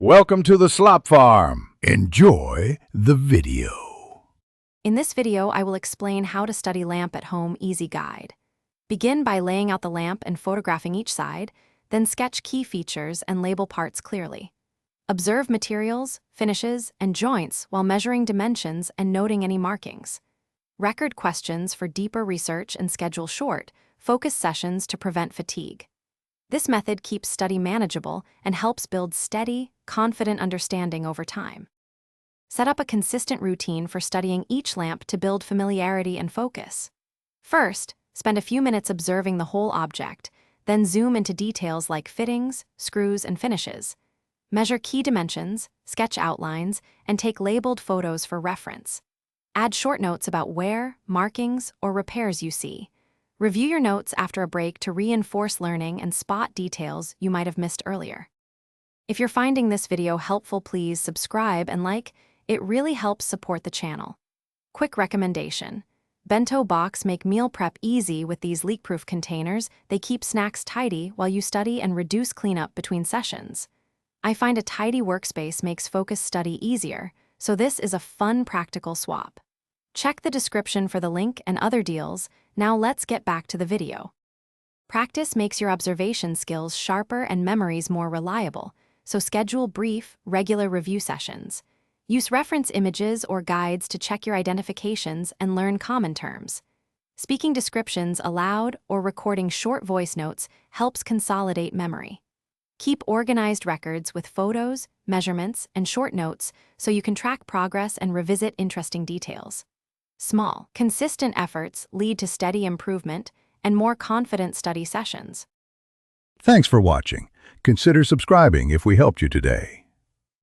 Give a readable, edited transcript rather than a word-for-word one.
Welcome to the Slop Farm. Enjoy the video. In this video, I will explain how to study lamp at home easy guide. Begin by laying out the lamp and photographing each side, then sketch key features and label parts clearly. Observe materials, finishes, and joints while measuring dimensions and noting any markings. Record questions for deeper research and schedule short, focused sessions to prevent fatigue. This method keeps study manageable and helps build steady, confident understanding over time. Set up a consistent routine for studying each lamp to build familiarity and focus. First, spend a few minutes observing the whole object, then zoom into details like fittings, screws, and finishes. Measure key dimensions, sketch outlines, and take labeled photos for reference. Add short notes about wear, markings, or repairs you see. Review your notes after a break to reinforce learning and spot details you might have missed earlier. If you're finding this video helpful, please subscribe and like. It really helps support the channel. Quick recommendation. Bento box make meal prep easy with these leak-proof containers. They keep snacks tidy while you study and reduce cleanup between sessions. I find a tidy workspace makes focused study easier, so this is a fun practical swap. Check the description for the link and other deals. Now let's get back to the video. Practice makes your observation skills sharper and memories more reliable, so schedule brief, regular review sessions. Use reference images or guides to check your identifications and learn common terms. Speaking descriptions aloud or recording short voice notes helps consolidate memory. Keep organized records with photos, measurements, and short notes so you can track progress and revisit interesting details. Small, consistent efforts lead to steady improvement and more confident study sessions. Thanks for watching. Consider subscribing if we helped you today.